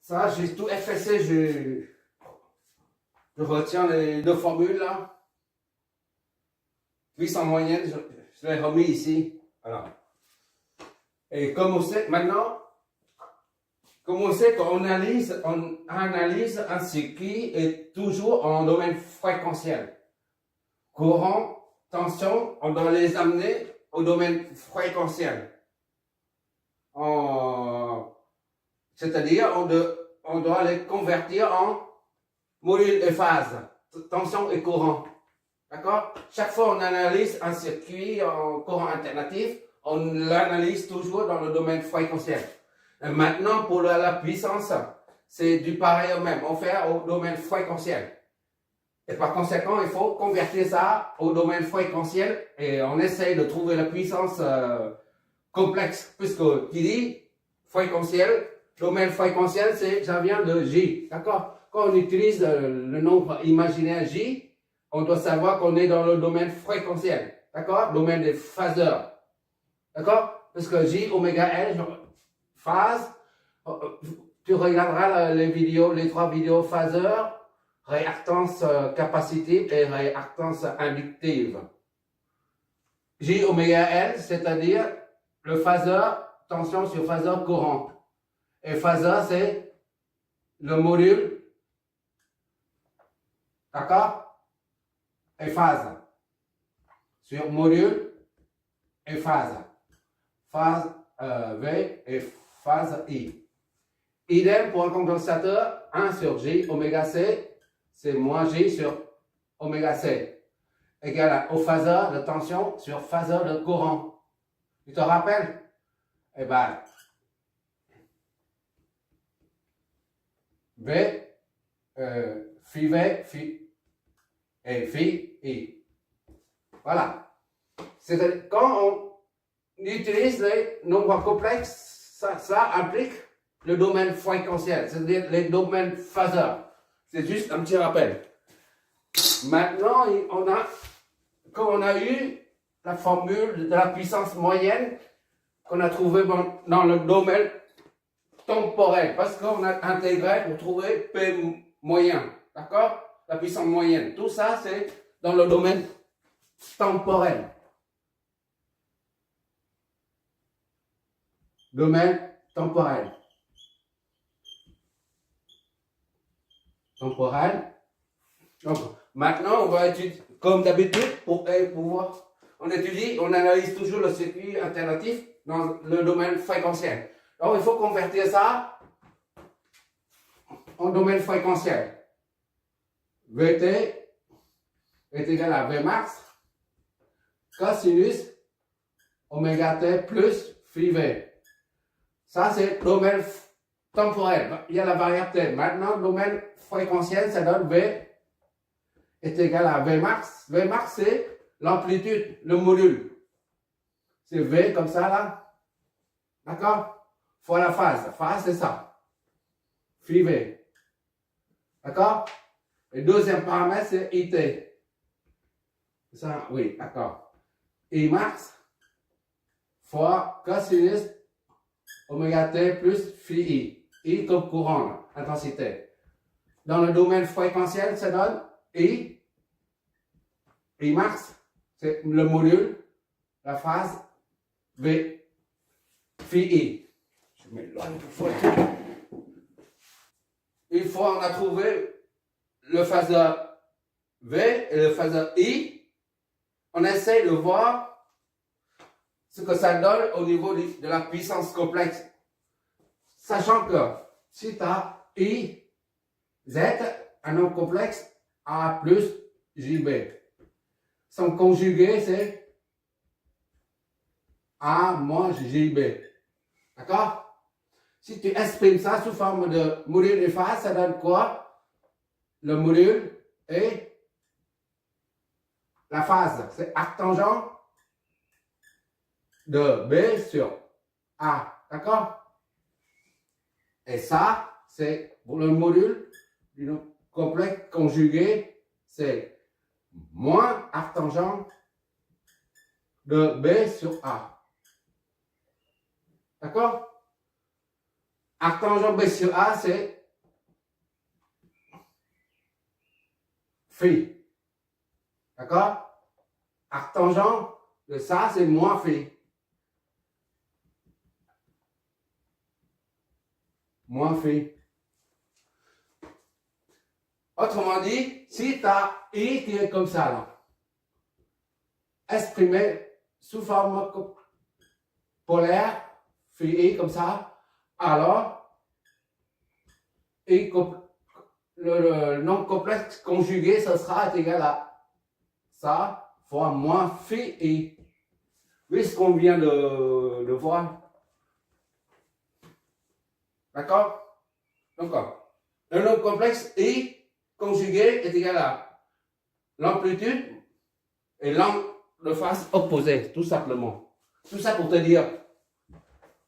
Ça, j'ai tout effacé, je retiens les deux formules là. Puissance moyenne, je l'ai remis ici. Voilà. Et comme on sait, maintenant, comme on sait qu'on analyse un circuit est toujours en domaine fréquentiel. Courant, tension, on doit les amener au domaine fréquentiel. C'est-à-dire, on doit les convertir en module et phase, tension et courant. D'accord? Chaque fois on analyse un circuit en courant alternatif, on l'analyse toujours dans le domaine fréquentiel. Et maintenant, pour la puissance, c'est du pareil au même. On fait au domaine fréquentiel. Et par conséquent, il faut convertir ça au domaine fréquentiel et on essaye de trouver la puissance complexe. Puisque qui dit fréquentiel, domaine fréquentiel, ça vient de J. D'accord? Quand on utilise le nombre imaginaire J, on doit savoir qu'on est dans le domaine fréquentiel. D'accord? Domaine des phaseurs. D'accord? Parce que J, oméga L, phase, tu regarderas les vidéos, les 3 vidéos phaseurs, réactance capacitive et réactance inductive. J oméga L, c'est-à-dire le phaseur, tension sur phaseur courant. Et phaseur, c'est le module, d'accord? Et phase. Sur module et phase. Phase V et phase I. Idem pour un condensateur, 1 sur J oméga C, c'est moins J sur oméga C, égal au phaseur de tension sur phaseur de courant. Tu te rappelles? Eh bien, V, phi V, phi et phi I. Voilà. C'est-à-dire, quand on utilise les nombres complexes, ça implique le domaine fréquentiel, c'est-à-dire les domaines phaseurs. C'est juste un petit rappel. Maintenant, comme on a eu la formule de la puissance moyenne qu'on a trouvée dans le domaine temporel, parce qu'on a intégré pour trouver P moyen, d'accord? La puissance moyenne. Tout ça, c'est dans le domaine temporel. Domaine temporel. Temporel. Donc, maintenant, on va étudier, comme d'habitude, pour pouvoir, on étudie, on analyse toujours le circuit alternatif dans le domaine fréquentiel. Donc, il faut convertir ça en domaine fréquentiel. Vt est égal à Vmax cosinus oméga t plus phi V. Ça, c'est domaine temporel. Il y a la variable t. Maintenant, domaine fréquentiel, ça donne V est égal à Vmax. Vmax, c'est l'amplitude, le module. C'est V comme ça, là. D'accord? Fois la phase. Phase, c'est ça. Phi V. D'accord? Le deuxième paramètre, c'est IT. Ça, oui, d'accord. I max fois cosinus oméga t plus phi I. I comme courant, intensité. Dans le domaine fréquentiel, ça donne I max, c'est le module, la phase V, phi I. Je m'éloigne pour faire. Une fois on a trouvé le phaseur V et le phaseur I, on essaie de voir ce que ça donne au niveau de la puissance complexe. Sachant que si tu as I, Z, un nombre complexe, A plus JB. Son conjugué, c'est A moins JB. D'accord? Si tu exprimes ça sous forme de module et phase, ça donne quoi? Le module et la phase, c'est arc tangent de B sur A. D'accord? Et ça, c'est pour le module du nombre complexe conjugué, c'est moins arc tangent de B sur A. D'accord? Arc tangent B sur A, c'est phi. D'accord? Arc tangent de ça, c'est moins phi. Moins phi. Autrement dit, si tu as I qui est comme ça, là, exprimé sous forme polaire, phi I comme ça, alors I, le nombre complexe conjugué, ce sera égal à ça fois moins phi I. Oui, ce qu'on vient de voir. D'accord? Donc, le nombre complexe I conjugué est égal à l'amplitude et l'angle de face opposé, tout simplement. Tout ça pour te dire,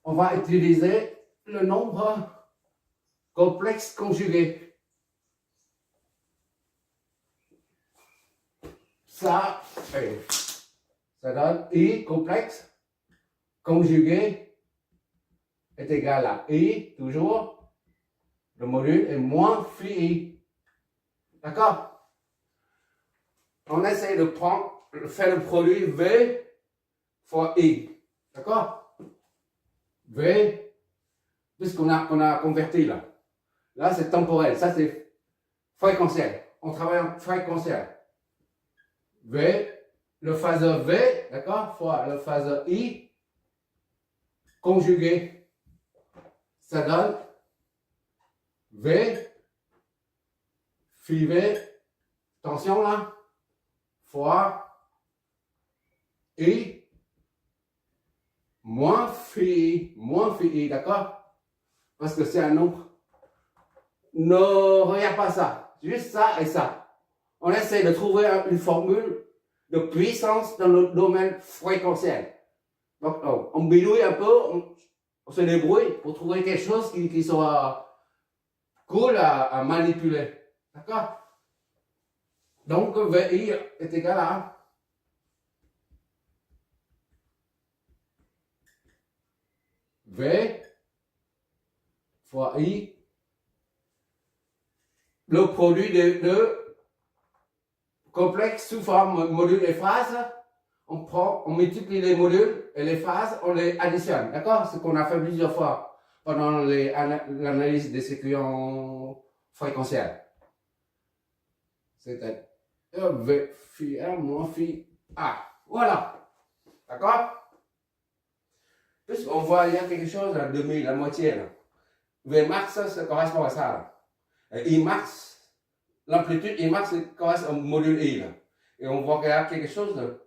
on va utiliser le nombre complexe conjugué. Ça donne I complexe conjugué est égal à I, toujours, le module est moins phi I. D'accord? On essaie de faire le produit V fois I. D'accord? V, puisqu'on a converti là. Là, c'est temporel. Ça, c'est fréquentiel. On travaille en fréquentiel. V, le phaseur V, d'accord, fois le phaseur I, conjugué. Ça donne V, phi V, tension là, fois I, moins phi I, d'accord? Parce que c'est un nombre. Ne regarde pas ça, juste ça et ça. On essaie de trouver une formule de puissance dans le domaine fréquentiel. Donc, on bidouille un peu, on se débrouille pour trouver quelque chose qui soit cool à manipuler. D'accord? Donc, VI est égal à V fois I, le produit de complexe sous forme module et phase. On multiplie les modules et les phases, on les additionne. D'accord? Ce qu'on a fait plusieurs fois pendant l'analyse des circuits fréquentiels. C'est-à-dire V phi R moins phi A. Voilà. D'accord? Puisqu'on voit, il y a quelque chose à demi, la moitié. Là. V max, ça correspond à ça. Là. Et I max, l'amplitude I max correspond au module I. Là. Et on voit qu'il y a quelque chose de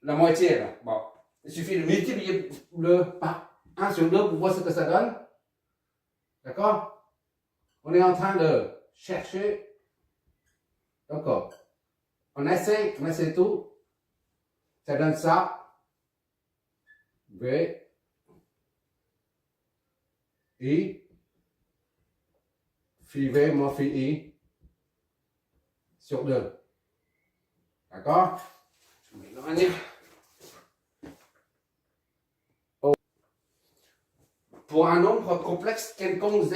la moitié. Là. Bon. Il suffit de multiplier le par 1 sur 2 pour voir ce que ça donne. D'accord? On est en train de chercher. D'accord. On essaie tout. Ça donne ça. V I phi V moins phi I sur 2. D'accord? Je vais m'éloigner. Oh. Pour un nombre complexe quelconque Z,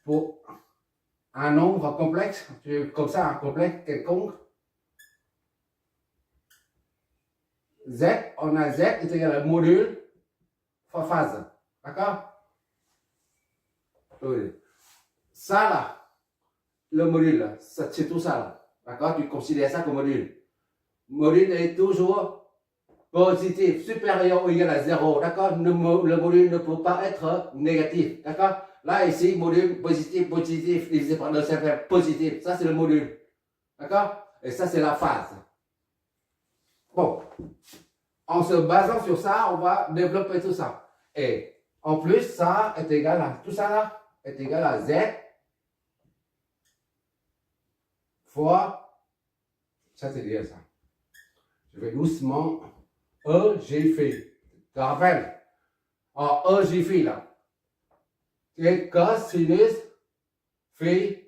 pour un nombre complexe, comme ça, un complexe quelconque, Z, on a Z est égal à module fois phase. D'accord? Oui. Ça là, le module, c'est tout ça là. D'accord? Tu considères ça comme module. Module est toujours positif, supérieur ou égal à 0. D'accord? Le module ne peut pas être négatif. D'accord? Là, ici, module positif, divisé par le cercle positif. Ça, c'est le module. D'accord? Et ça, c'est la phase. Bon. En se basant sur ça, on va développer tout ça. Et en plus, ça est égal à, tout ça là, est égal à Z fois, ça c'est bien ça. Je vais doucement, E, G, phi. Tu te rappelles? En E, G, phi là. C'est cos, sinus, phi,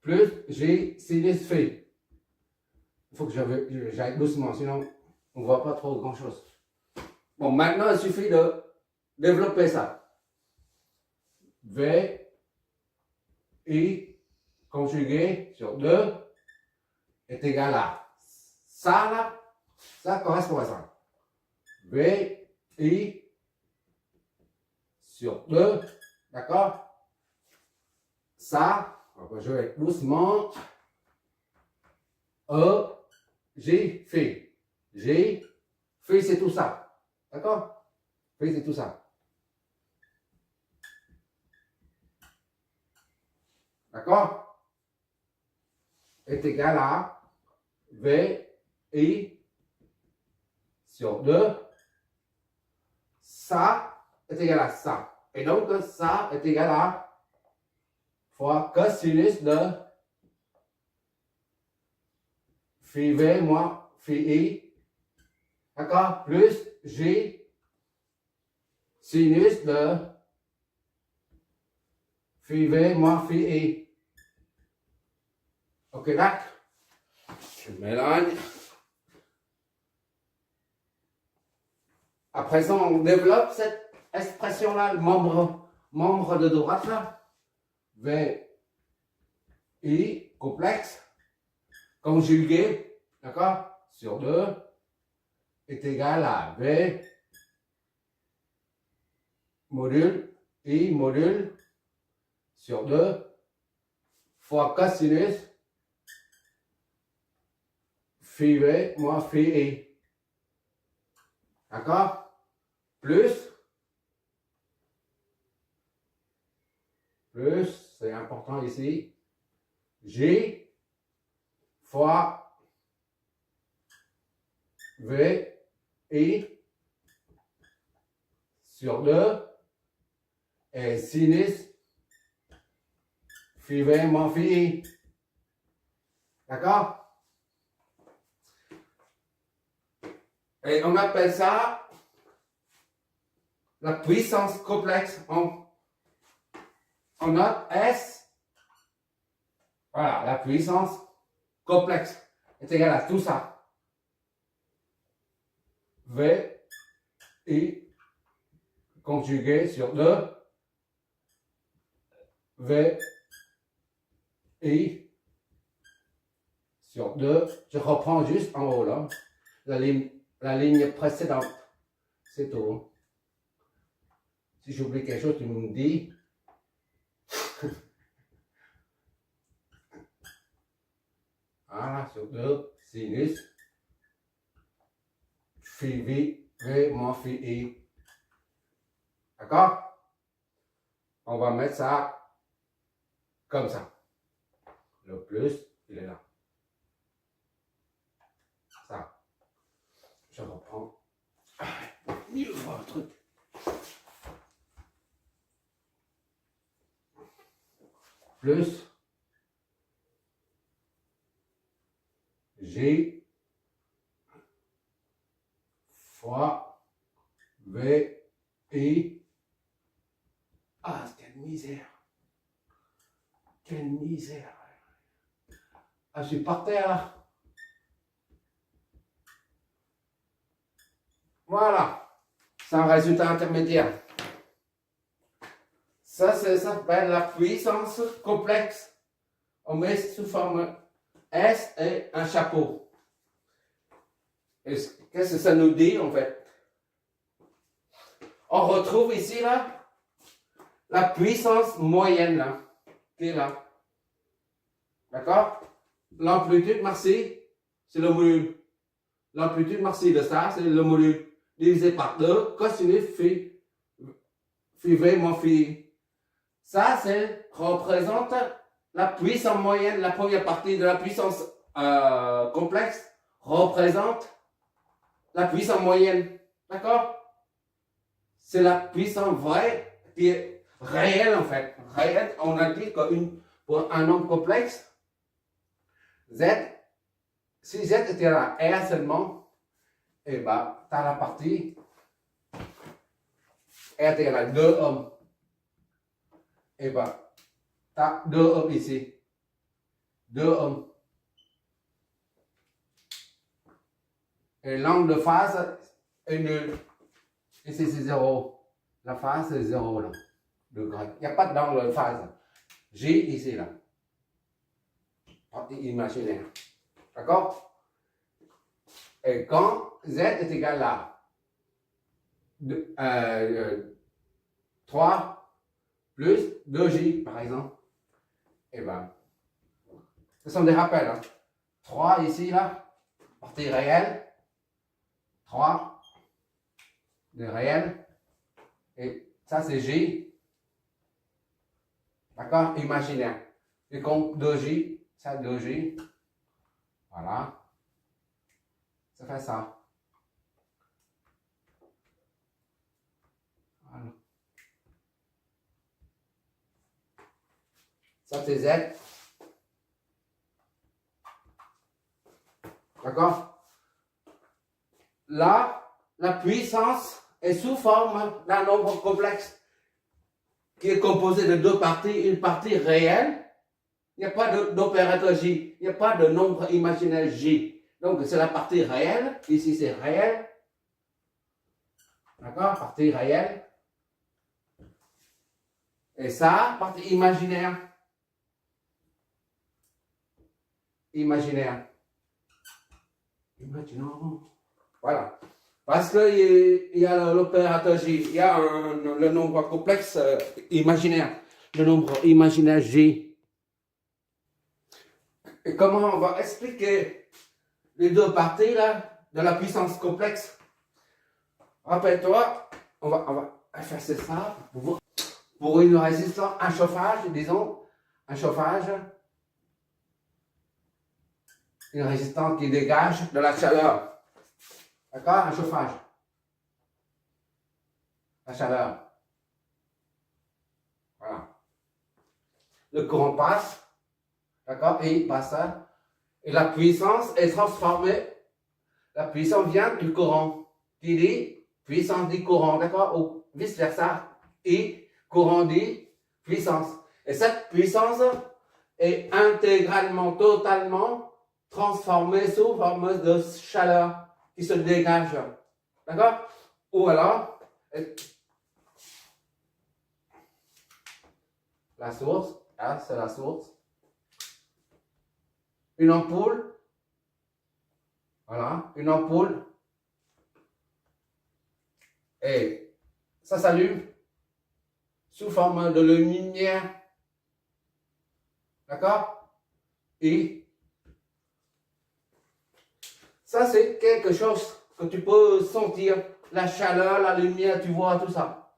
plus G, sinus, phi. Il faut que j'aille doucement, sinon on ne voit pas trop grand chose. Bon, maintenant il suffit de développer ça. V, I, conjugué sur 2 est égal à ça là, ça correspond à ça. V, I sur 2, d'accord? Ça, on va jouer doucement. E, J, Phi. J, Phi c'est tout ça, d'accord? Phi c'est tout ça. D'accord? Est égal à V, I sur 2. Ça est égal à ça. Et donc, ça est égal à fois cosinus de phi V moins phi I. D'accord? Plus J sinus de phi V moins phi I. Ok, d'accord? Je mélange. À présent, on développe cette expression-là, le membre de droite là. V, I, complexe, conjugué, d'accord, sur 2, est égal à V, module, I, module, sur 2, fois cosinus, phi V moins phi I. D'accord? Plus, c'est important ici, J fois V, I sur 2 et sinus phi V moins phi I. D'accord? Et on appelle ça la puissance complexe. On note S. Voilà, la puissance complexe est égale à tout ça. V, I, conjugué sur 2. V, I, sur 2. Je reprends juste en haut là. La ligne précédente. C'est tout. Si j'oublie quelque chose, tu me dis. Voilà, sur 2, sinus, phi V moins phi I. D'accord? On va mettre ça comme ça. Le plus, il est là. Ça. Je reprends. Il faut un truc. Plus J fois V I. Ah, quelle misère. Quelle misère. Ah, je suis par terre là. Voilà. C'est un résultat intermédiaire. Ça s'appelle la puissance complexe. On met sous forme S et un chapeau. Qu'est-ce que ça nous dit en fait? On retrouve ici là la puissance moyenne là, qui est là. D'accord? L'amplitude maxi, c'est le module. L'amplitude maxi de ça, c'est le module. Divisé par 2, cosinus phi V moins phi I. Ça, représente la puissance moyenne. La première partie de la puissance complexe représente la puissance moyenne. D'accord? C'est la puissance vraie qui est réelle en fait. Réelle, on a dit pour un nombre complexe, Z, si Z était à R seulement, et ben, tu as la partie R est égal à 2 ohms. Et ben, tu as 2 ohms ici. 2 ohms. Et l'angle de phase est nul. Ici c'est 0. La phase c'est 0 là. degrés. Il n'y a pas dans le phase. J ici, là. Partie imaginaire. D'accord? Et quand Z est égal à 3 plus 2J, par exemple, et ben, ce sont des rappels. Hein. 3 ici, là, partie réelle. 3 de réel. Et ça, c'est J. D'accord? Imaginaire. Et comme 2J, ça 2J. Voilà. Ça fait ça. Voilà. Ça, c'est Z. D'accord? Là, la puissance est sous forme d'un nombre complexe qui est composé de deux parties. Une partie réelle. Il n'y a pas d'opérateur J. Il n'y a pas de nombre imaginaire J. Donc, c'est la partie réelle. Ici, c'est réel. D'accord? Partie réelle. Et ça, partie imaginaire. Imaginaire. Imaginons. Voilà. Parce qu'il y a l'opérateur J. Il y a le nombre complexe imaginaire. Le nombre imaginaire J. Et comment on va expliquer les deux parties là, de la puissance complexe? Rappelle-toi, on va effacer ça pour une résistance, un chauffage, disons, un chauffage, une résistance qui dégage de la chaleur. D'accord? Un chauffage. La chaleur. Voilà. Le courant passe. D'accord? Et il passe ça. Et la puissance est transformée. La puissance vient du courant. Qui dit puissance dit courant. D'accord? Ou vice versa. Et courant dit puissance. Et cette puissance est intégralement, totalement transformée sous forme de chaleur qui se dégage. D'accord? Ou alors, la source, là, c'est la source. Une ampoule, voilà, une ampoule, et ça s'allume sous forme de lumière, d'accord? Et ça, c'est quelque chose que tu peux sentir, la chaleur, la lumière, tu vois, tout ça.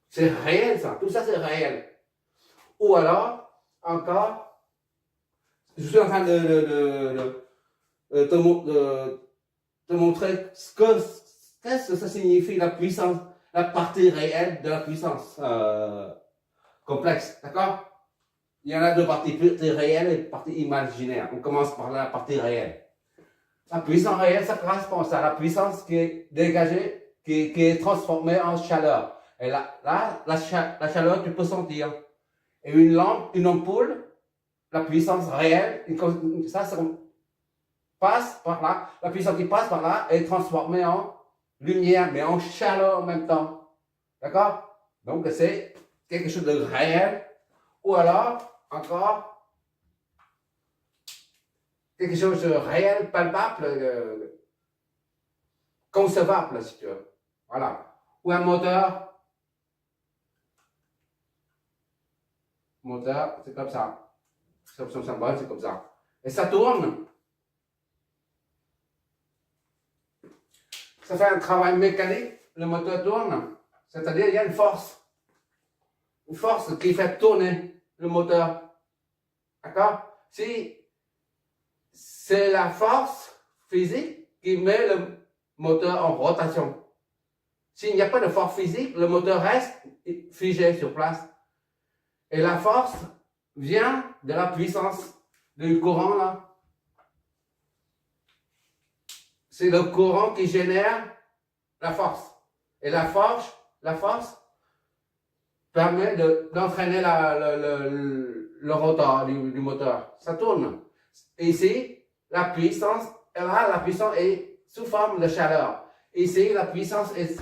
C'est réel, ça, tout ça, c'est réel. Ou alors, encore, je suis en train de te montrer qu'est-ce que ça signifie la puissance, la partie réelle de la puissance complexe. D'accord? Il y en a deux parties, partie réelle et partie imaginaire. On commence par la partie réelle. La puissance réelle, ça correspond à la puissance qui est dégagée, qui est transformée en chaleur. Et là, la chaleur, tu peux sentir. Et une lampe, une ampoule, la puissance réelle, ça passe par là, la puissance qui passe par là est transformée en lumière, mais en chaleur en même temps. D'accord? Donc c'est quelque chose de réel, ou alors, encore, quelque chose de réel, palpable, concevable, si tu veux. Voilà. Ou un moteur. Moteur, c'est comme ça. Son symbole, c'est comme ça. Et ça tourne. Ça fait un travail mécanique, le moteur tourne. C'est-à-dire, il y a une force. Une force qui fait tourner le moteur. D'accord? Si c'est la force physique qui met le moteur en rotation. S'il n'y a pas de force physique, le moteur reste figé sur place. Et la force vient de la puissance du courant là. C'est le courant qui génère la force. Et la force permet d'entraîner le rotor du moteur. Ça tourne. Ici, la puissance est sous forme de chaleur. Ici, la puissance est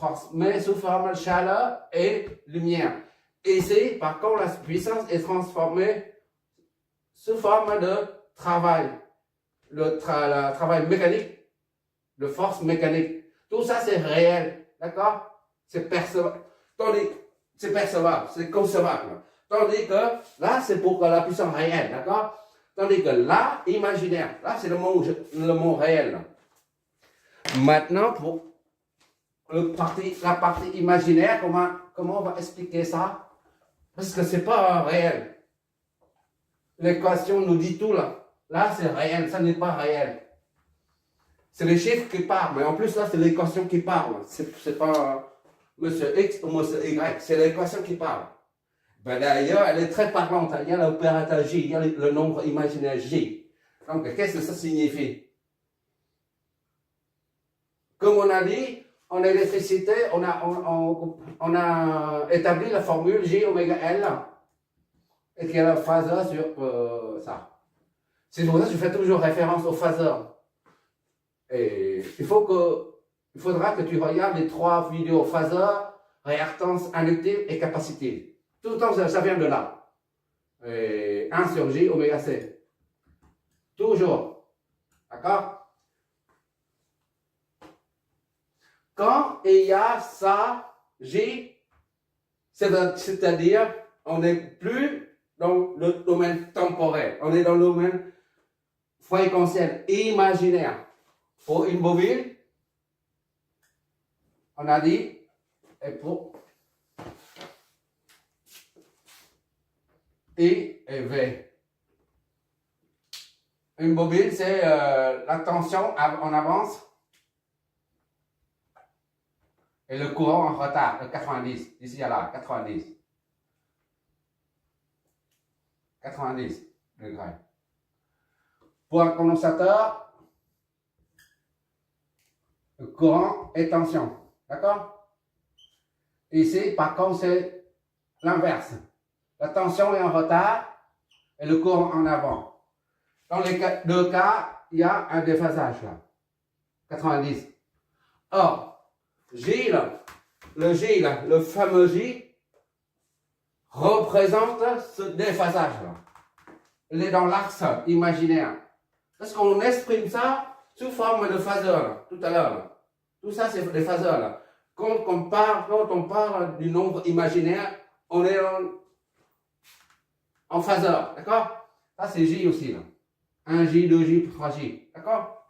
transformée sous forme de chaleur et lumière. Ici, par contre, la puissance est transformée sous forme de travail, le travail mécanique, de force mécanique. Tout ça, c'est réel, d'accord? C'est percevable. C'est percevable, c'est concevable. Tandis que là, c'est pour la puissance réelle, d'accord? Tandis que là, imaginaire, là, c'est le mot réel. Maintenant, pour la partie imaginaire, comment on va expliquer ça? Parce que c'est pas réel. L'équation nous dit tout là. Là, c'est réel, ça n'est pas réel. C'est les chiffres qui parlent, mais en plus, là, c'est l'équation qui parle. C'est pas monsieur X ou monsieur Y, c'est l'équation qui parle. Ben, d'ailleurs, elle est très parlante. Il y a l'opérateur J, il y a le nombre imaginaire J. Donc, qu'est-ce que ça signifie? Comme on a dit, en électricité, on a établi la formule J oméga L et qu'il y a la phaseur sur ça. C'est pour ça que je fais toujours référence au phaseur. Et il faudra que tu regardes les 3 vidéos phaseur, réactance, inductive et capacitive. Tout le temps, ça vient de là. Et 1 sur J oméga C. Toujours. D'accord? Quand il y a ça, J, c'est-à-dire, on n'est plus dans le domaine temporel, on est dans le domaine fréquentiel, imaginaire. Pour une bobine, on a dit, et pour I et V. Une bobine, c'est la tension en avance et le courant en retard, de 90, ici à là, 90. 90 degrés. Pour un condensateur, le courant et tension. D'accord? Ici, par contre, c'est l'inverse. La tension est en retard et le courant en avant. Dans les deux cas, il y a un déphasage là. 90. Or, J, là, le fameux J, représente ce déphasage-là. Il est dans l'axe imaginaire. Parce qu'on exprime ça sous forme de phaseur, là, tout à l'heure. Tout ça, c'est des phaseurs. Là. Quand on parle du nombre imaginaire, on est en phaseur. D'accord? Ça, c'est J aussi. Là. 1J, 2J, 3J. D'accord?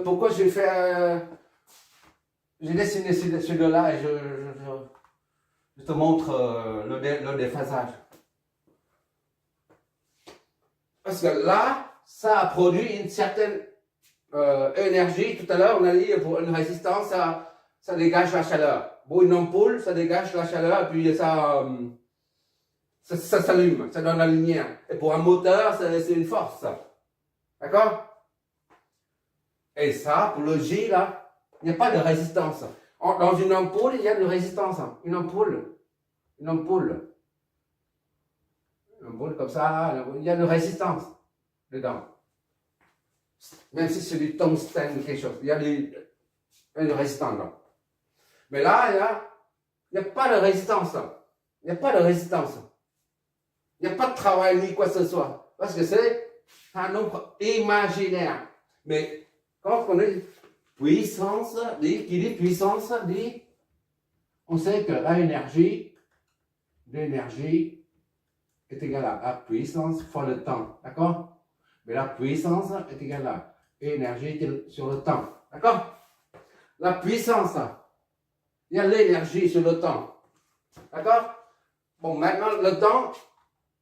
Pourquoi j'ai fait, j'ai dessiné ce deux-là et je te montre le déphasage. Parce que là, ça a produit une certaine énergie. Tout à l'heure, on a dit pour une résistance, ça dégage la chaleur. Pour une ampoule, ça dégage la chaleur et puis ça s'allume, ça donne la lumière. Et pour un moteur, c'est une force. D'accord? Et ça, pour le J, là, il n'y a pas de résistance. Dans une ampoule, il y a de résistance. Une ampoule comme ça, il y a de résistance dedans. Même si c'est du tungstène ou quelque chose, il y a une résistance là. Mais là, il n'y a pas de résistance. Il n'y a pas de résistance. Il n'y a pas de travail ni quoi que ce soit. Parce que c'est un nombre imaginaire. Mais quand on dit puissance, qui dit puissance, dit, on sait que l'énergie est égale à puissance fois le temps. D'accord? Mais la puissance est égale à énergie sur le temps. D'accord? La puissance, il y a l'énergie sur le temps. D'accord? Bon, maintenant, le temps,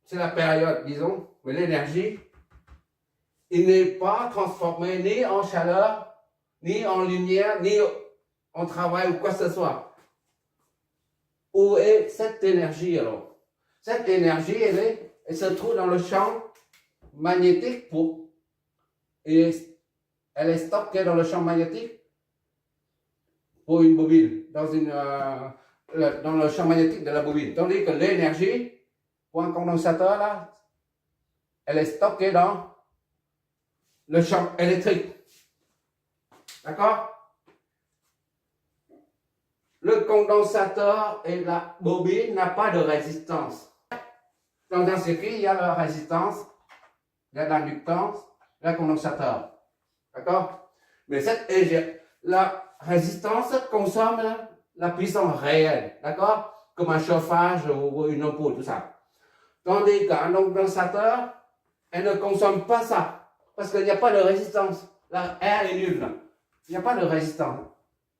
c'est la période, disons, mais l'énergie, il n'est pas transformé ni en chaleur, ni en lumière, ni en travail ou quoi que ce soit. Où est cette énergie alors? Cette énergie, elle se trouve dans le champ magnétique et elle est stockée dans le champ magnétique pour une bobine, dans le champ magnétique de la bobine. Tandis que l'énergie, pour un condensateur, là, elle est stockée dans le champ électrique. D'accord? Le condensateur et la bobine n'ont pas de résistance. Dans un circuit, il y a la résistance, il y a l'inductance, le condensateur. D'accord? Mais la résistance consomme la puissance réelle. D'accord? Comme un chauffage ou une ampoule, tout ça. Tandis qu'un condensateur, elle ne consomme pas ça. Parce qu'il n'y a pas de résistance. La R est nulle. Il n'y a pas de résistance.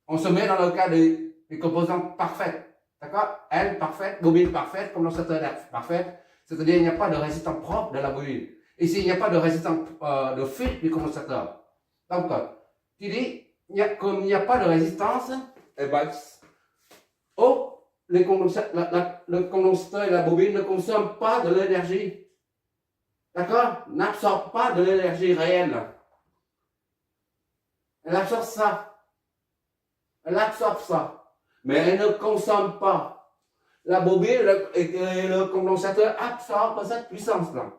On se met dans le cas des composantes parfaites. D'accord? L parfaite, bobine parfaite, condensateur parfaite. C'est-à-dire qu'il n'y a pas de résistance propre de la bobine. Ici, il n'y a pas de résistance de fil du condensateur. Donc, tu dis, comme il n'y a pas de résistance, eh ben, le condensateur et la bobine ne consomment pas de l'énergie. D'accord? N'absorbent pas de l'énergie réelle. Elle absorbe ça. Elle absorbe ça. Mais elle ne consomme pas. La bobine et le condensateur absorbent cette puissance-là.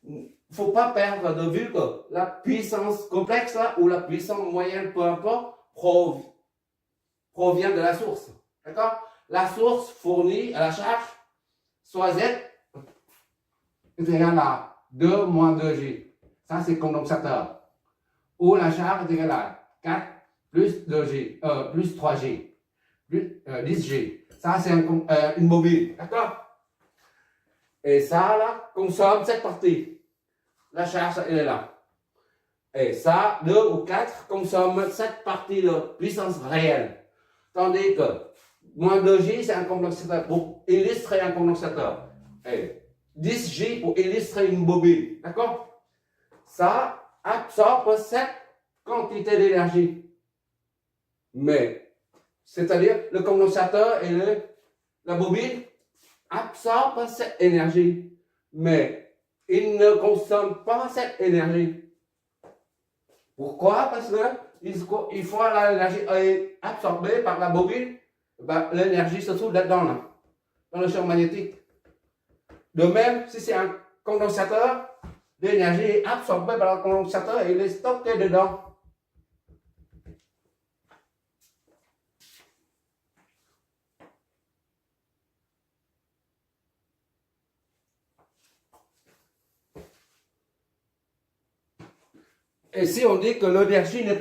Il ne faut pas perdre de vue que la puissance complexe là, ou la puissance moyenne, peu importe, provient de la source. D'accord? La source fournit à la charge, soit Z, est égal à 2 moins 2G. Ça, c'est le condensateur. Ou la charge est égale à 4 plus 2G, plus 3G, plus 10G. Ça, c'est une bobine. D'accord? Et ça, là, consomme cette partie. La charge, elle est là. Et ça, 2 ou 4 consomment cette partie de puissance réelle. Tandis que moins 2J, c'est un condensateur pour illustrer un condensateur. Et 10J pour illustrer une bobine. D'accord? Ça absorbe cette quantité d'énergie. Mais, c'est-à-dire, le condensateur et la bobine absorbent cette énergie. Mais, ils ne consomment pas cette énergie. Pourquoi? Parce que une fois l'énergie est absorbée par la bobine, ben, l'énergie se trouve là-dedans, là, dans le champ magnétique. De même, si c'est un condensateur, l'énergie est absorbée par le condensateur et elle est stockée dedans. Et si on dit que l'énergie n'est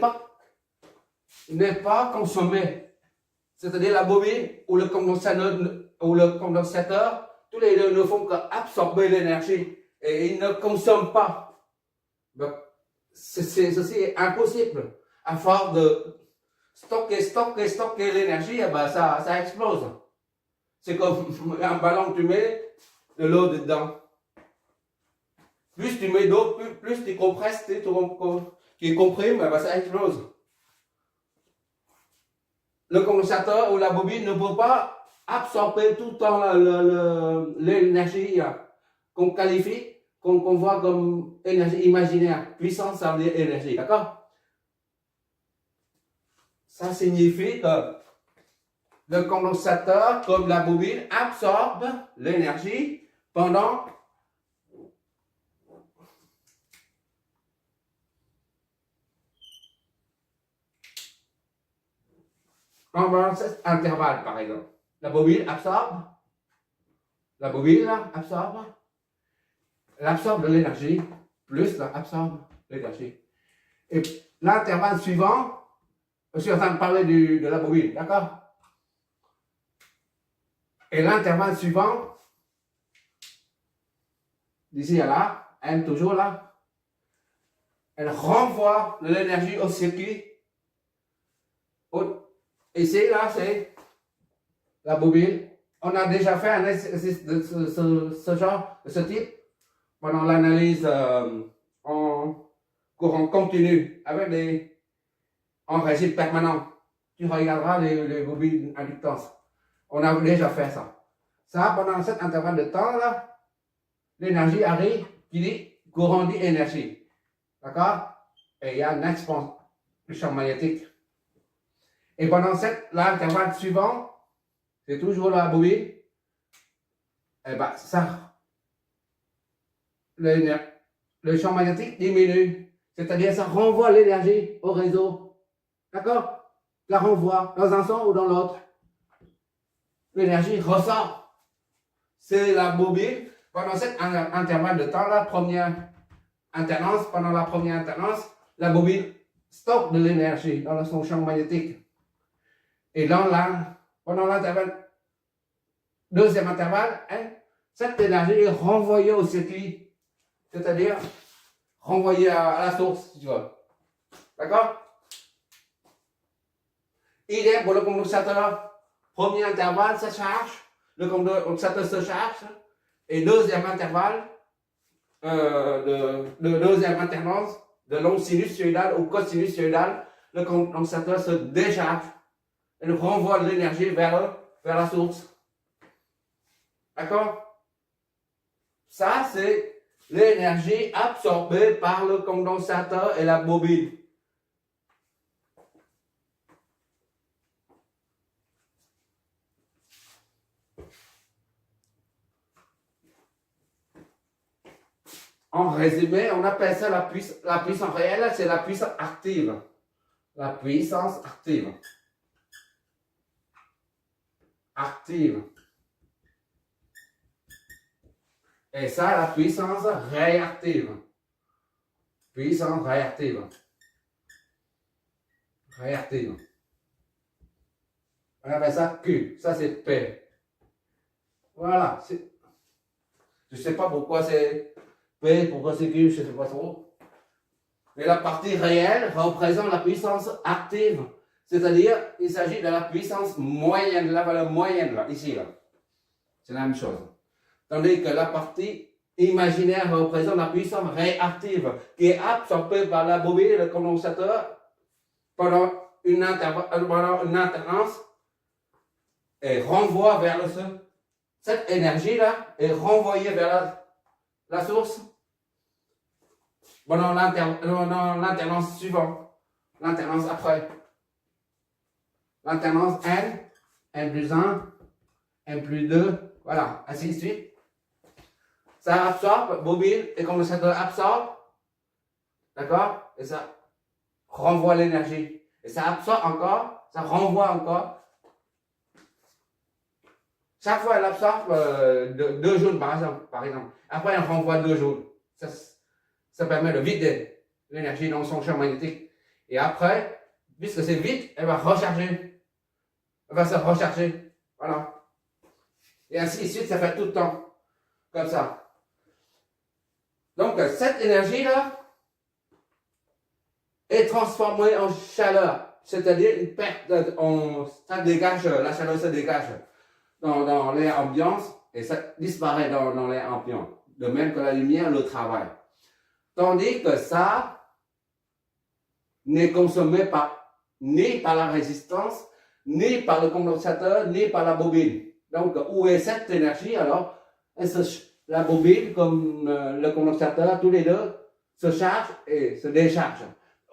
pas consommée, c'est-à-dire la bobine ou le condensateur, tous les deux ne font qu'absorber l'énergie et ils ne consomment pas. Donc, ceci est impossible. À force de stocker l'énergie, eh ben ça explose. C'est comme un ballon que tu mets de l'eau dedans. Plus tu mets d'eau, plus tu compresses, tu comprimes, ben ça explose. Le condensateur ou la bobine ne peut pas absorber tout le temps l'énergie qu'on qualifie, qu'on voit comme énergie imaginaire. Puissance, ça veut dire énergie, d'accord? Ça signifie que le condensateur, comme la bobine, absorbe l'énergie pendant cet intervalle, par exemple. La bobine absorbe, elle absorbe de l'énergie, plus elle absorbe l'énergie. Et l'intervalle suivant, je suis en train de parler de la bobine, d'accord? Et l'intervalle suivant, d'ici à là, M toujours là, elle renvoie de l'énergie au circuit. Ici, là, c'est la bobine. On a déjà fait un exercice de ce genre, de ce type, pendant l'analyse en courant continu, en régime permanent. Tu regarderas les bobines inductances. On a déjà fait ça. Ça, pendant cet intervalle de temps-là, l'énergie arrive, qui dit courant dit énergie. D'accord? Et il y a une expansion du champ magnétique. Et pendant l'intervalle suivant, c'est toujours la bobine, et ben ça, le champ magnétique diminue. C'est-à-dire, ça renvoie l'énergie au réseau. D'accord? La renvoie dans un sens ou dans l'autre. L'énergie ressort. C'est la bobine. Pendant cet intervalle de temps, pendant la première alternance, la bobine stocke de l'énergie dans son champ magnétique. Et pendant l'intervalle, deuxième intervalle, cette énergie est renvoyée au circuit. C'est-à-dire, renvoyée à la source, si tu veux. D'accord? Idem pour le condensateur. Premier intervalle, ça charge. Le condensateur se charge. Et deuxième intervalle, de deuxième alternance, de l'onde sinusoïdale ou cosinusoïdale, le condensateur se décharge et renvoie de l'énergie vers la source. D'accord? Ça, c'est l'énergie absorbée par le condensateur et la bobine. En résumé, on appelle ça la puissance réelle, c'est la puissance active. La puissance active. Active. Et ça, la puissance réactive. Puissance réactive. Réactive. On appelle ça Q. Ça, c'est P. Voilà. Je ne sais pas pourquoi c'est P, pourquoi c'est Q, je ne sais pas trop. Mais la partie réelle représente la puissance active. C'est-à-dire, il s'agit de la puissance moyenne, la valeur moyenne, là, ici, là. C'est la même chose. Tandis que la partie imaginaire représente la puissance réactive, qui est absorbée par la bobine et le condensateur pendant une alternance et renvoie vers le sol. Cette énergie-là est renvoyée vers la source pendant l'alternance suivante, l'alternance après. L'alternance N plus 1, N plus 2, voilà, ainsi de suite. Ça absorbe, bobine et condensateur absorbe, d'accord? Et ça renvoie l'énergie. Et ça absorbe encore, ça renvoie encore. Chaque fois, elle absorbe 2 joules, par exemple. Après, elle renvoie 2 joules. Ça permet de vider l'énergie dans son champ magnétique. Et après, puisque c'est vide, elle va recharger. Elle va se recharger. Voilà. Et ainsi de suite, ça fait tout le temps. Comme ça. Donc, cette énergie-là est transformée en chaleur. C'est-à-dire une perte, ça dégage, la chaleur se dégage dans l'air ambiant et ça disparaît dans l'air ambiant. De même que la lumière le travaille. Tandis que ça n'est consommé ni par la résistance, ni par le condensateur, ni par la bobine. Donc, où est cette énergie? Alors, la bobine, comme le condensateur, tous les deux se chargent et se déchargent.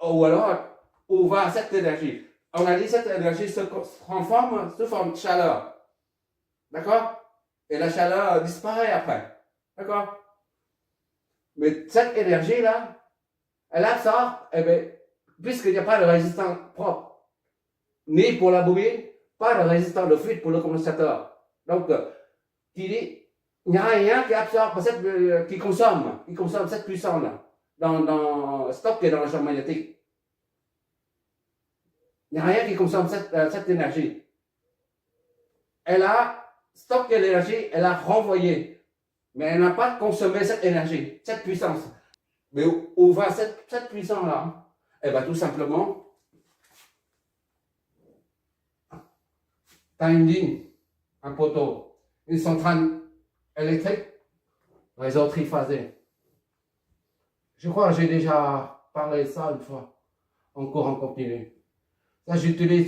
Ou alors, où va cette énergie? On a dit que cette énergie se transforme sous forme de chaleur. D'accord? Et la chaleur disparaît après. D'accord? Mais cette énergie-là, elle absorbe, puisqu'il n'y a pas de résistance propre, ni pour la bobine, pas de résistance de fuite pour le condensateur. Donc, qui dit, il n'y a rien qui absorbe, qui consomme cette puissance-là, stocké dans le champ magnétique. Il n'y a rien qui consomme cette énergie. Elle a stocké l'énergie, elle a renvoyé. Mais elle n'a pas consommé cette énergie, cette puissance. Mais où va cette puissance-là? Elle va tout simplement, tu as une ligne, un poteau, une centrale électrique, réseau triphasé. Je crois que j'ai déjà parlé de ça une fois, en courant continu. Ça, j'utilise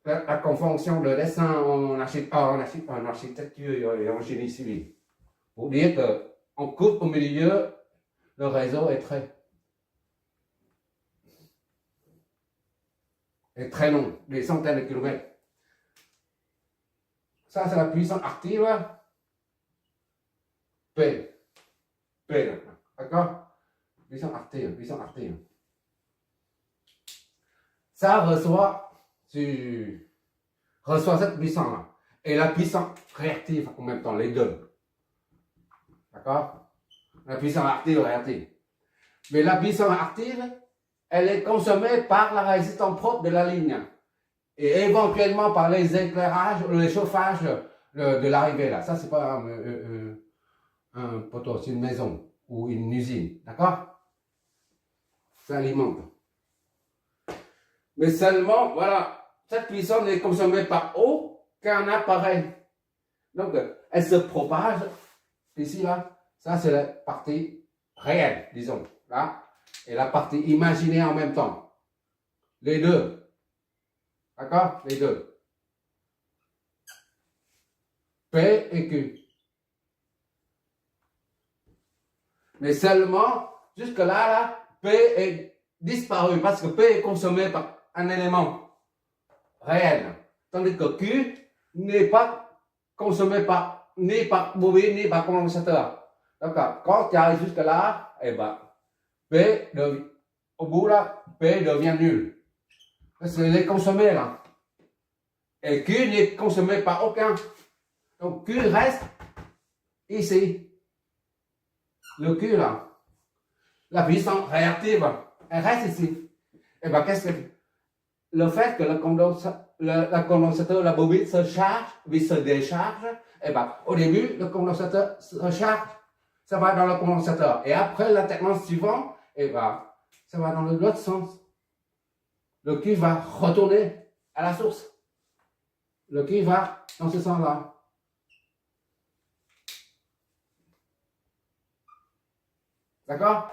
la convention de dessin en architecture et en génie civil. Pour dire qu'on coupe au milieu, le réseau est très long, des centaines de kilomètres. Ça, c'est la puissance active. P. D'accord? puissance active, puissance active. Ça reçoit cette puissance-là. Et la puissance réactive en même temps, les deux. D'accord? La puissance active et réactive. Mais la puissance active, elle est consommée par la résistance propre de la ligne. Et éventuellement par les éclairages, le chauffage de l'arrivée là. Ça, c'est pas un poteau, c'est une maison ou une usine. D'accord? Ça alimente. Mais seulement, voilà, cette puissance n'est consommée par aucun appareil. Donc, elle se propage ici, là. Ça, c'est la partie réelle, disons, là. Et la partie imaginaire en même temps. Les deux. D'accord? Les deux. P et Q. Mais seulement, jusque-là, là, P est disparu parce que P est consommé par un élément réel. Tandis que Q n'est pas consommé ni par bobine, ni par condensateur. D'accord? Quand tu arrives jusque-là, eh ben, au bout là, P devient nul. Parce qu'il est consommé là. Et Q n'est consommé par aucun. Donc Q reste ici. Le Q là. La puissance réactive, elle reste ici. Et bien qu'est-ce que le fait que le condensateur, la bobine se charge, puis se décharge, et ben au début, le condensateur se charge, ça va dans le condensateur. Et après l'alternance suivante, et ben ça va dans l'autre sens. Le Q va retourner à la source. Le Q va dans ce sens-là. D'accord?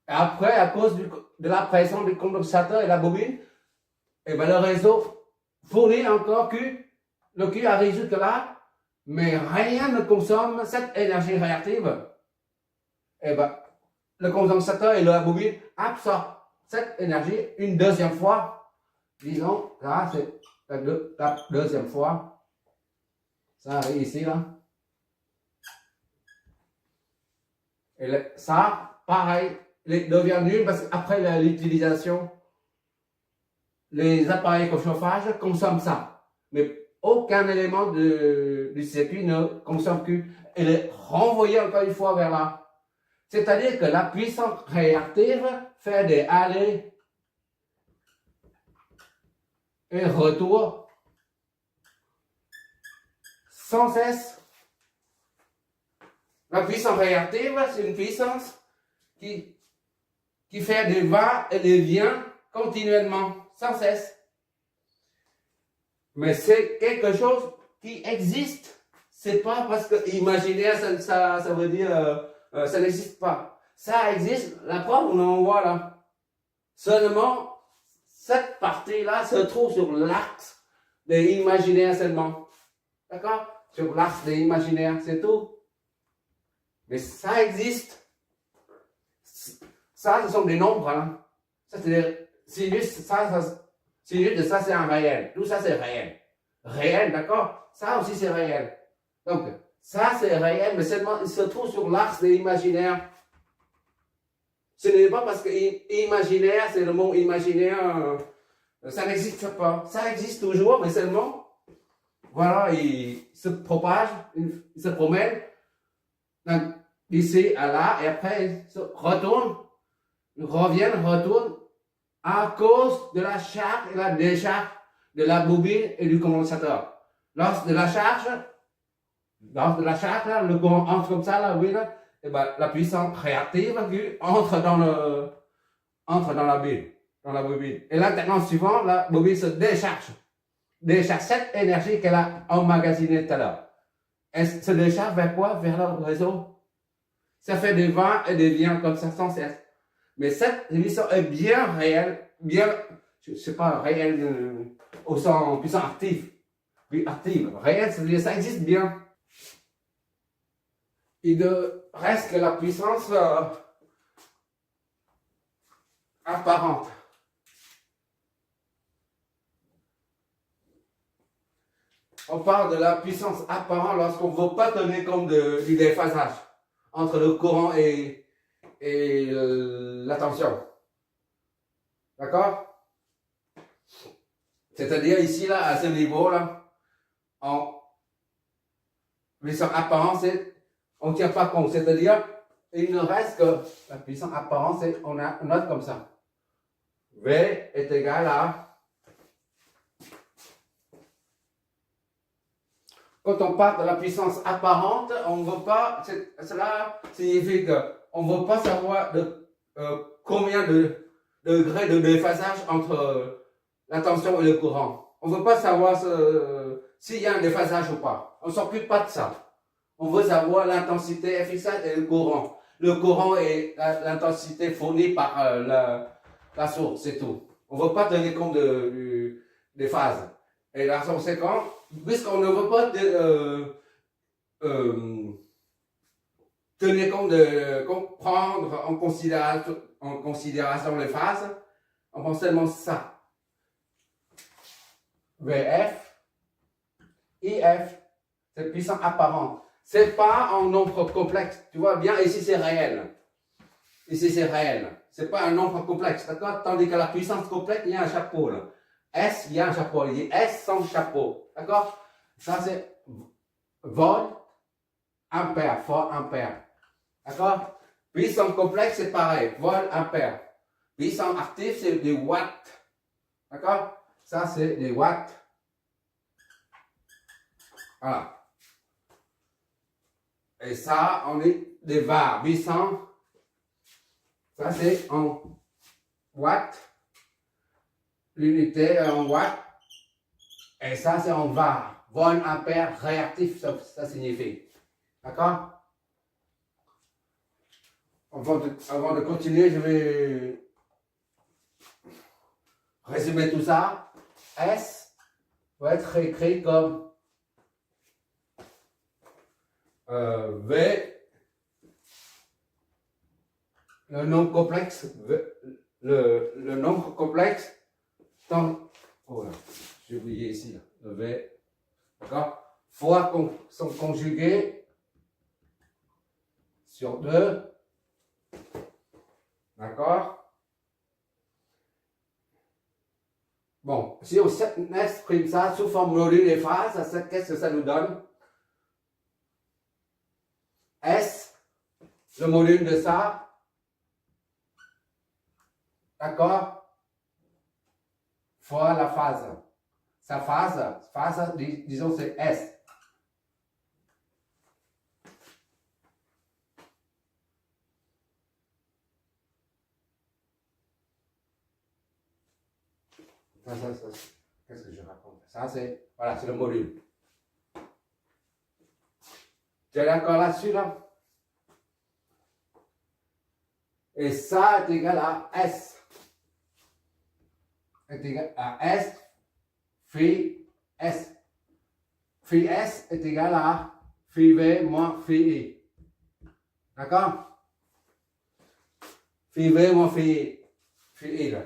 Et après, à cause de la pression du condensateur et la bobine, et ben le réseau fournit encore Q. Le Q arrive jusque là, mais rien ne consomme cette énergie réactive. Et ben le condensateur et la bobine absorbent cette énergie une deuxième fois. Disons, là, c'est la deuxième fois. Ça arrive ici, là. Et ça, pareil, devient nul parce qu'après l'utilisation, les appareils de chauffage consomment ça. Mais aucun élément du circuit ne consomme Q. Elle est renvoyée encore une fois vers là. C'est-à-dire que la puissance réactive fait des allers et retours sans cesse. La puissance réactive, c'est une puissance qui fait des va et des vient continuellement, sans cesse. Mais c'est quelque chose qui existe. C'est pas parce que imaginaire, ça veut dire ça n'existe pas. Ça existe, la preuve, on en voit là. Seulement, cette partie-là se trouve sur l'axe des imaginaires seulement. D'accord? Sur l'axe des imaginaires, c'est tout. Mais ça existe. Ça, ce sont des nombres. Hein. Ça, c'est sinus, sinus de ça, c'est un réel. Tout ça, c'est réel. Réel, d'accord? Ça aussi, c'est réel. Donc, ça, c'est réel, mais seulement il se trouve sur l'axe des imaginaires. Ce n'est pas parce que imaginaire, c'est le mot imaginaire, ça n'existe pas. Ça existe toujours, mais seulement, voilà, il se propage, il se promène d'ici à là, et après, il se retourne, retourne, à cause de la charge et la décharge de la bobine et du condensateur. Lors de la charge, là, le courant entre comme ça, là, oui, là, et ben, la puissance réactive entre dans la bobine. Et l'alternance suivante, la bobine se décharge cette énergie qu'elle a emmagasinée tout à l'heure. Elle se décharge vers quoi? Vers le réseau. Ça fait des va et des viens comme ça sans cesse. Mais cette émission est bien réelle, bien, je sais pas, réelle au sens puissance active. Oui, active. Réelle, c'est-à-dire ça existe bien. Il ne reste que la puissance apparente. On parle de la puissance apparente lorsqu'on ne veut pas tenir compte du déphasage entre le courant et et la tension. D'accord? C'est-à-dire ici, là, à ce niveau-là, en puissance apparente, on ne tient pas compte. C'est-à-dire, il ne reste que la puissance apparente, on a une note comme ça. V est égal à... Quand on parle de la puissance apparente, on ne veut pas... Cela signifie qu'on ne veut pas savoir combien de degrés de déphasage entre la tension et le courant. On ne veut pas savoir s'il y a un déphasage ou pas. On ne s'occupe pas de ça. On veut savoir l'intensité efficace et le courant. Le courant est l'intensité fournie par la source, c'est tout. On ne veut pas tenir compte des phases. Et la conséquence, puisqu'on ne veut pas tenir compte prendre en considération les phases, on pense seulement ça. VF, IF, c'est puissance apparente. C'est pas en nombre complexe. Tu vois bien, ici c'est réel. Ici c'est réel. C'est pas un nombre complexe, d'accord? Tandis que la puissance complexe, il y a un chapeau là. S, il y a un chapeau. Il y a S sans chapeau. D'accord? Ça c'est volt, ampère, volt, ampère. D'accord? Puissance complexe, c'est pareil. Volt, ampère. Puissance active, c'est des watts. D'accord? Ça c'est des watts. Voilà. Et ça, on est des var. 800. Ça c'est en watts. L'unité est en watts. Et ça c'est en var. Volt, ampère, réactif, ça signifie. D'accord? Avant de continuer, je vais résumer tout ça. S va être écrit comme V, le nombre complexe, le nombre complexe, oh là, j'ai oublié ici, là, le V, d'accord, fois son conjugué sur 2, d'accord. Bon, si on exprime ça sous forme module des phases, qu'est-ce que ça nous donne? S, le module de ça, d'accord, fois la phase. Sa phase, disons c'est S. Ça, qu'est-ce que je raconte? Ça, c'est, voilà, c'est le module. Tu es d'accord là-dessus, là? Et ça est égal à S. Est égal à S, phi S. Phi S est égal à phi V moins phi I. D'accord? Phi V moins phi I, là.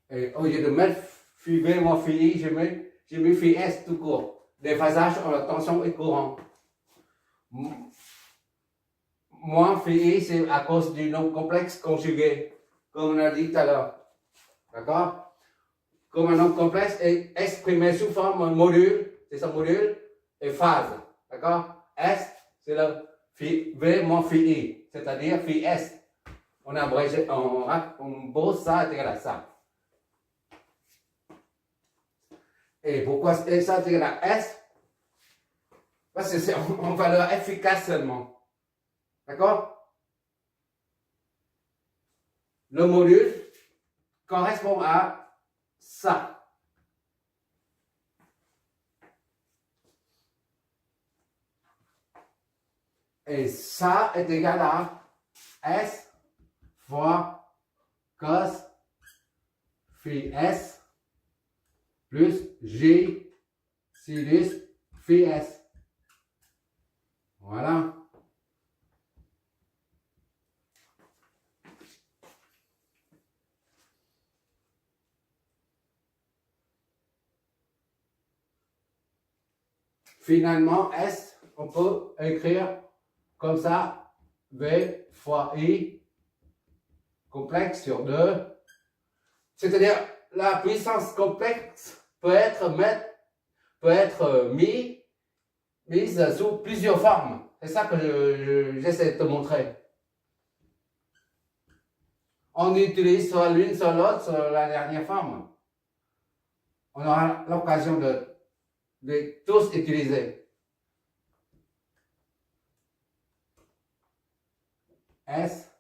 Et au lieu de mettre phi V moins phi I, j'ai mis phi S tout court. Déphasage entre tension et courant. Moins phi I, c'est à cause du nombre complexe conjugué, comme on a dit tout à l'heure. D'accord? Comme un nombre complexe est exprimé sous forme module, c'est son module, et phase. D'accord? S, c'est le phi V moins phi I, c'est-à-dire phi S. On a abrégé, on pose ça égal à ça. Et pourquoi ça est égal à S? Parce que c'est en valeur efficace seulement. D'accord? Le module correspond à ça. Et ça est égal à S fois cos phi S plus J sinus phi S. Voilà. Finalement, S, on peut écrire comme ça, V fois I complexe sur 2. C'est-à-dire, la puissance complexe peut être mise sous plusieurs formes. C'est ça que j'essaie de te montrer. On utilise soit l'une, soit l'autre, soit la dernière forme. On aura l'occasion de tous utiliser. S.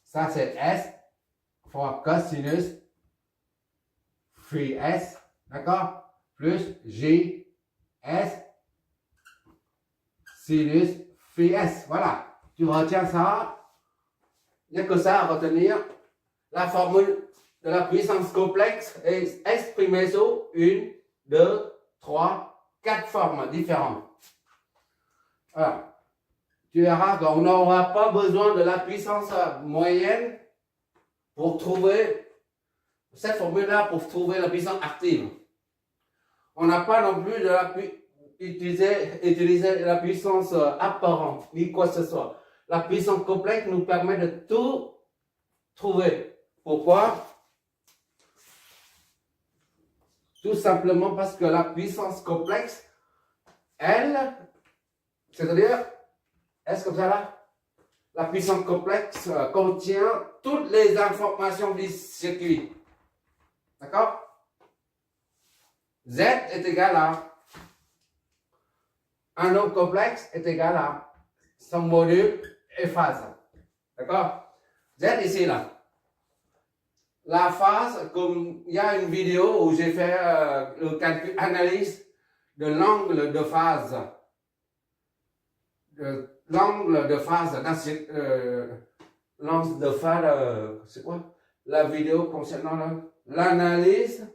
Ça, c'est S fois cosinus phi S. D'accord? Plus J S sinus phi S. Voilà. Tu retiens ça. Il n'y a que ça à retenir. La formule de la puissance complexe est exprimée sous 1, 2, 3, 4 formes différentes. Alors, tu verras qu'on n'aura pas besoin de la puissance moyenne pour trouver cette formule-là, pour trouver la puissance active. On n'a pas non plus utiliser la puissance apparente, ni quoi que ce soit. La puissance complexe nous permet de tout trouver. Pourquoi? Tout simplement parce que la puissance complexe, elle, c'est-à-dire, est-ce comme ça là? La puissance complexe contient toutes les informations du circuit. D'accord? Z est égal à un nombre complexe est égal à son module et phase. D'accord? Z ici là. La phase, comme il y a une vidéo où j'ai fait le calcul, analyse de l'angle de phase. L'angle de phase, c'est quoi? La vidéo concernant l'analyse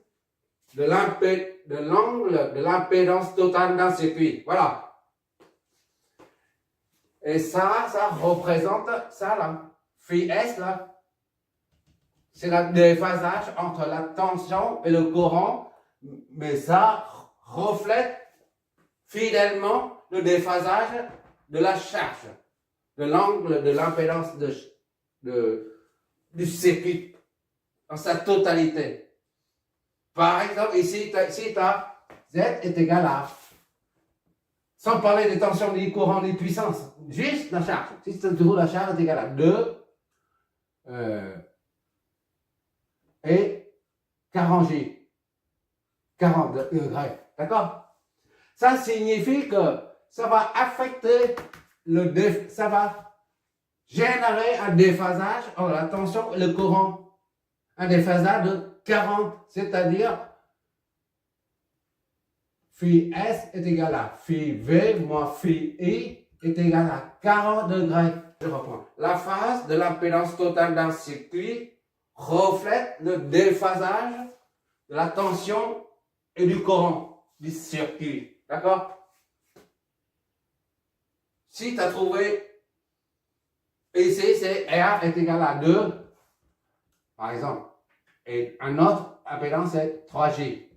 de l'angle de l'impédance totale d'un circuit. Voilà. Et ça représente ça là. Phi S là. C'est le déphasage entre la tension et le courant, mais ça reflète fidèlement le déphasage de la charge, de l'angle de l'impédance du circuit dans sa totalité. Par exemple, ici, si tu as Z est égal à, sans parler des tensions, ni courant, ni puissance, juste la charge. Si tu trouves la charge est égale à 2 et 40 J. 40 degrés. D'accord? Ça signifie que ça va affecter ça va générer un déphasage entre la tension et le courant. Un déphasage de 40, c'est-à-dire phi S est égal à phi V moins phi I est égal à 40 degrés. Je reprends. La phase de l'impédance totale d'un circuit reflète le déphasage de la tension et du courant du circuit. D'accord? Si tu as trouvé ici, c'est R est égal à 2, par exemple, et un autre impédance c'est 3J.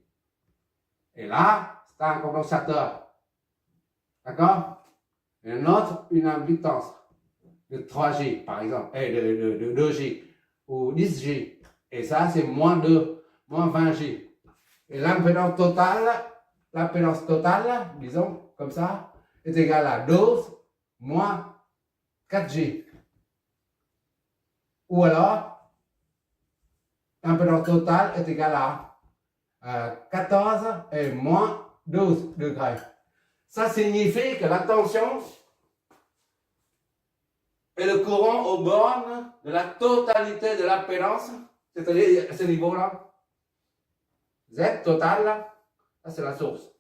Et là, c'est un condensateur. D'accord? Et un autre, une impédance de 3J, par exemple, et de 2J, ou 10J. Et ça, c'est moins 2, moins 20J. Et l'impédance totale, disons, comme ça, est égale à 12 moins 4J. Ou alors, l'impédance totale est égale à 14 et moins 12 degrés. Ça signifie que la tension et le courant aux bornes de la totalité de l'impédance, c'est-à-dire à ce niveau-là, Z total, ça c'est la source.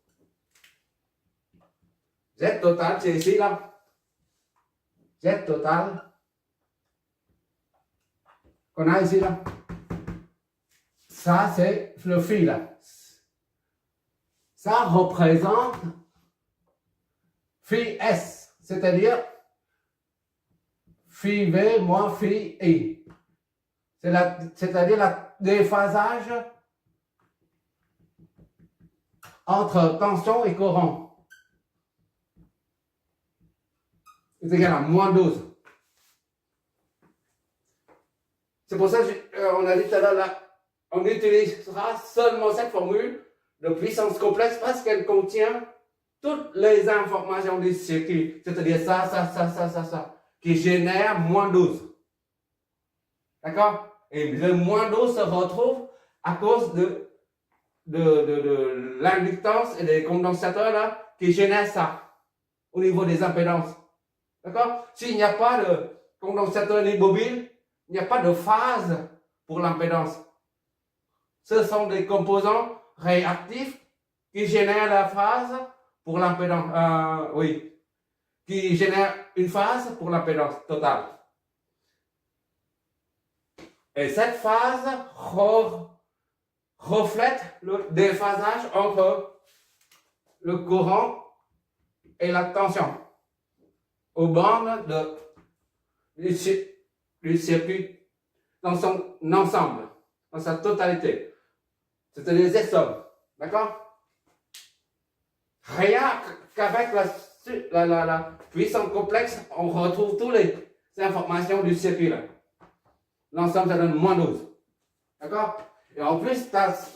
Z total, c'est ici là. Z total, qu'on a ici là. Ça c'est le fil. Ça représente phi S, c'est-à-dire phi V moins phi I. C'est-à-dire le déphasage entre tension et courant. est égal à moins 12. C'est pour ça qu'on a dit tout à l'heure, là, on utilisera seulement cette formule de puissance complexe parce qu'elle contient toutes les informations du circuit, c'est-à-dire ça, qui génère moins 12. D'accord? Et le moins 12 se retrouve à cause de l'inductance et des condensateurs là, qui génèrent ça au niveau des impédances. D'accord? S'il n'y a pas de condensateur ni bobine, il n'y a pas de phase pour l'impédance. Ce sont des composants réactifs qui génèrent la phase pour l'impédance. Qui génèrent une phase pour l'impédance totale. Et cette phase reflète le déphasage entre le courant et la tension aux bornes du circuit dans son ensemble, dans sa totalité. C'est-à-dire les sommes. D'accord? Rien qu'avec la puissance complexe, on retrouve toutes les informations du circuit là. L'ensemble, ça donne moins 12. D'accord? Et en plus, tu as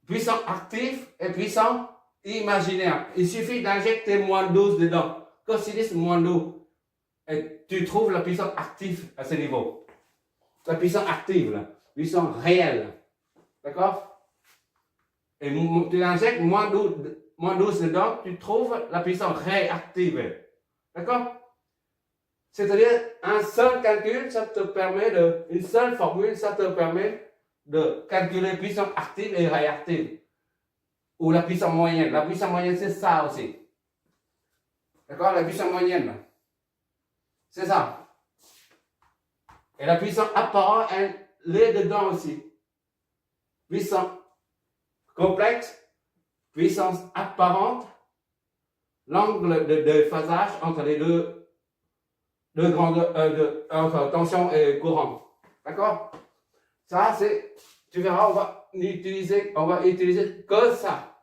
puissant actif et puissant imaginaire. Il suffit d'injecter moins 12 dedans. Cosinus moins 12. Et tu trouves la puissance active à ce niveau. La puissance active, la puissance réelle. D'accord? Et tu injectes moins 12 dedans, tu trouves la puissance réactive. D'accord? C'est-à-dire, un seul calcul, ça te permet une seule formule, ça te permet de calculer puissance active et réactive. Ou la puissance moyenne. La puissance moyenne, c'est ça aussi. D'accord? La puissance moyenne. C'est ça. Et la puissance apparente, elle est dedans aussi. Puissance complexe, puissance apparente, l'angle de phasage entre les deux grandes entre tension et courant. D'accord? Ça, c'est, tu verras, on va utiliser que ça.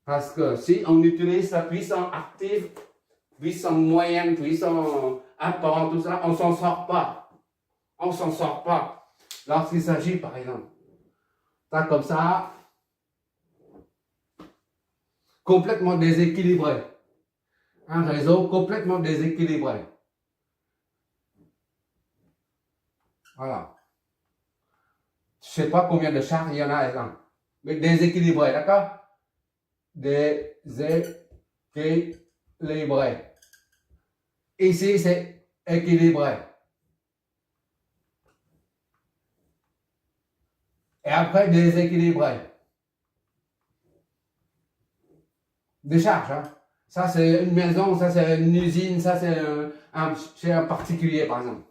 Parce que si on utilise la puissance active, puissance moyenne, puissance apparente, tout ça, on s'en sort pas. On s'en sort pas. Lorsqu'il s'agit, par exemple, ça comme ça, complètement déséquilibré. Un réseau complètement déséquilibré. Voilà. Je ne sais pas combien de charges il y en a là. Mais déséquilibré, d'accord? Déséquilibré. Ici, c'est équilibré. Et après, déséquilibré. Des charges, hein. Ça, c'est une maison, ça, c'est une usine, ça, c'est chez un particulier, par exemple.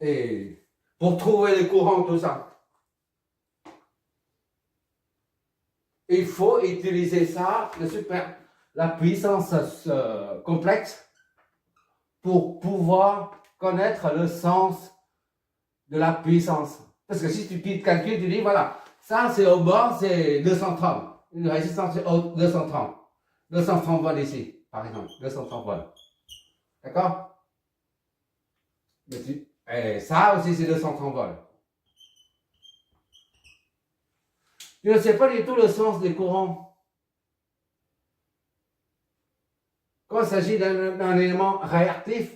Et pour trouver les courants, tout ça, il faut utiliser ça, la puissance complexe, pour pouvoir connaître le sens de la puissance. Parce que si tu calcules, tu dis, voilà, ça, c'est au bord, c'est 230. Une résistance, c'est 230. 230 volts ici, par exemple. 230 volts. D'accord? Et ça aussi, c'est 230 volts. Tu ne sais pas du tout le sens des courants. Quand il s'agit d'un élément réactif,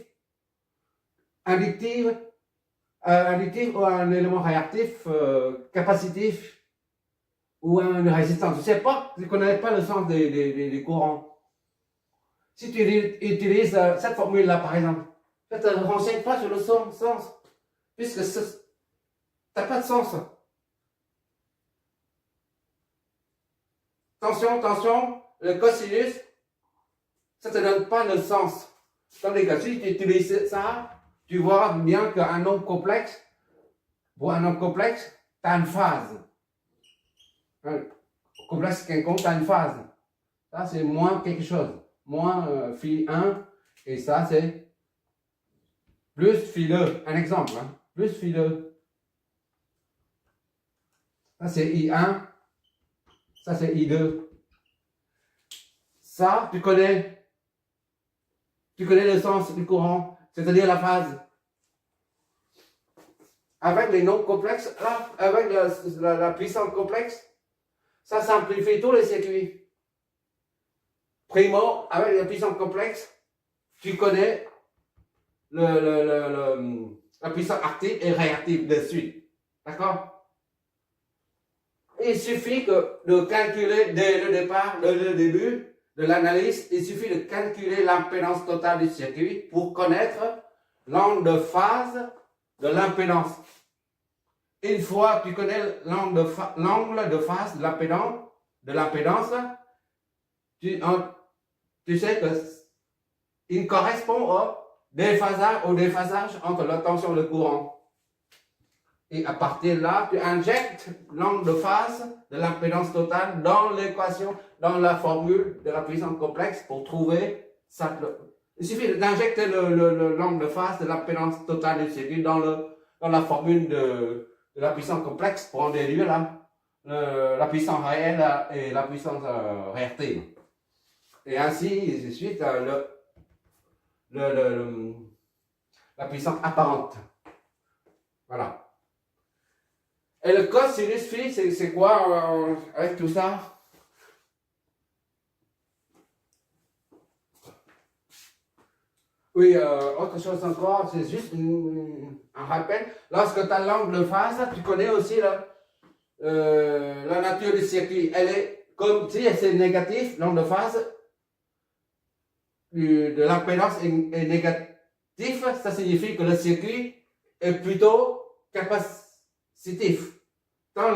inductif ou un élément réactif, capacitif, ou une résistance. Tu ne sais pas, tu ne connais pas le sens des courants. Si tu utilises cette formule-là, par exemple, ça ne te renseigne pas sur le sens, puisque ça n'a pas de sens. Tension, le cosinus, ça ne te donne pas le sens. Tandis que si tu utilises ça, tu vois bien qu'un nombre complexe, pour un nombre complexe, tu as une phase. Complexe quelconque, tu as une phase. Ça, c'est moins quelque chose. Moins phi 1, et ça, c'est plus phi 2. Un exemple, hein. Plus phi 2. Ça, c'est I1. Ça, c'est I2. Ça, tu connais Tu connais le sens du courant, c'est-à-dire la phase. Avec les nombres complexes, là, avec la puissance complexe, ça simplifie tous les circuits. Primo, avec la puissance complexe, tu connais la puissance active et réactive de suite. D'accord? Il suffit de calculer dès le départ, le début de l'analyse, il suffit de calculer l'impédance totale du circuit pour connaître l'angle de phase de l'impédance. Une fois que tu connais l'angle de phase de l'impédance, tu sais qu'il correspond au déphasage entre la tension et le courant. Et à partir de là, tu injectes l'angle de phase de l'impédance totale dans l'équation, dans la formule de la puissance complexe pour trouver ça. Il suffit d'injecter l'angle de phase de l'impédance totale du circuit dans la formule de la puissance complexe pour en déduire la puissance réelle et la puissance réactive. Et ainsi de suite, la puissance apparente. Voilà. Et le cosinus phi, c'est quoi avec tout ça? Oui, autre chose encore, c'est juste un rappel. Lorsque tu as l'angle de phase, tu connais aussi la nature du circuit. Elle est comme si c'est négatif, l'angle de phase de l'impédance est négatif, ça signifie que le circuit est plutôt capacitif. Par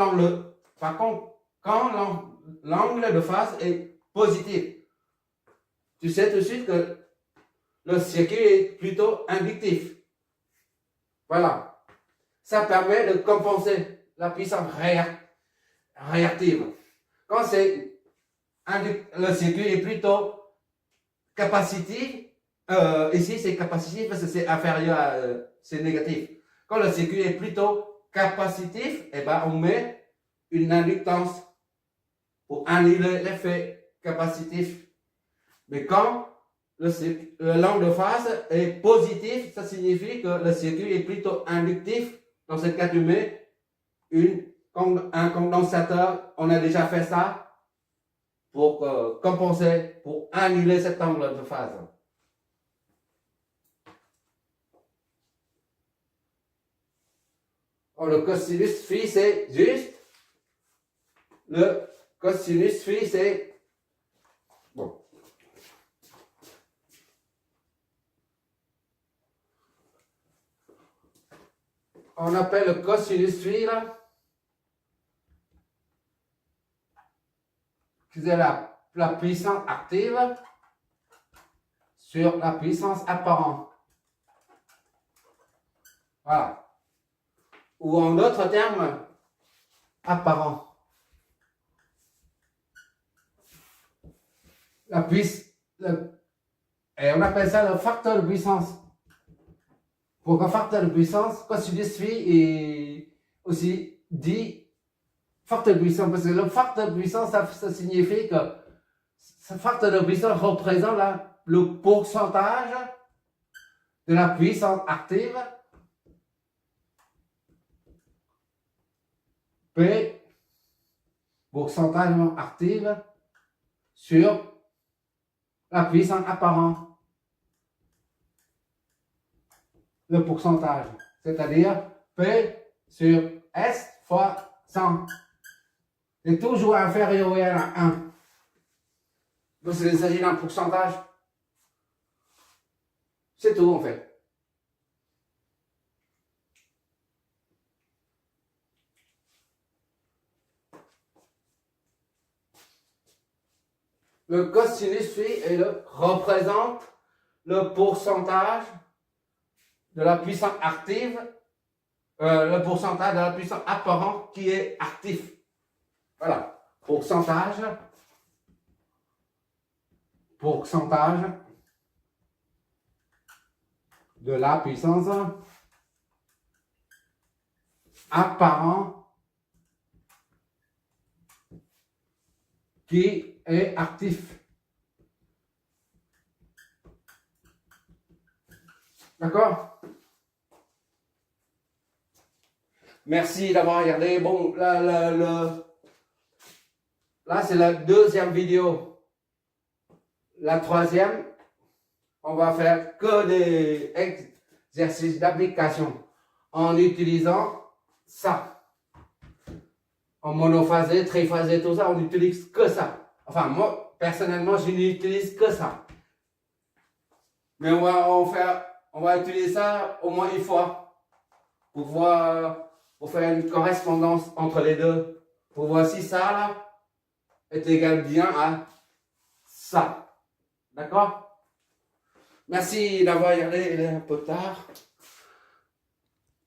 contre, quand l'angle de phase est positif, tu sais tout de suite que le circuit est plutôt inductif. Voilà. Ça permet de compenser la puissance réactive. Quand le circuit est plutôt capacitif, ici c'est capacitif parce que c'est inférieur c'est négatif. Quand le circuit est plutôt capacitif, eh ben on met une inductance pour annuler l'effet capacitif. Mais quand l'angle de phase est positif, ça signifie que le circuit est plutôt inductif. Dans ce cas, tu mets un condensateur. On a déjà fait ça pour compenser, pour annuler cet angle de phase. Le cosinus phi, c'est juste. Le cosinus phi, c'est. Bon. On appelle le cosinus phi, là. C'est la puissance active sur la puissance apparente. Voilà. Ou en d'autres termes, apparent. Et on appelle ça le facteur de puissance. Pour un facteur de puissance, cosinus phi est aussi dit facteur de puissance, parce que le facteur de puissance, ça signifie que ce facteur de puissance représente le pourcentage de la puissance active P, pourcentage active sur la puissance apparente. Le pourcentage, c'est-à-dire P sur S fois 100. C'est toujours inférieur ou égal à 1. Donc il s'agit d'un pourcentage. C'est tout en fait. Le cosinus phi représente le pourcentage de la puissance active, le pourcentage de la puissance apparente qui est actif. Voilà. Pourcentage de la puissance apparente qui est actif. D'accord? Merci d'avoir regardé. Bon, là c'est la deuxième vidéo. La troisième, on va faire que des exercices d'application en utilisant ça. En monophasé, triphasé, tout ça, on n'utilise que ça. Enfin, moi, personnellement, je n'utilise que ça. Mais on va utiliser ça au moins une fois pour voir, pour faire une correspondance entre les deux. Pour voir si ça, là, est égal bien à ça. D'accord? Merci d'avoir regardé, il est un peu tard.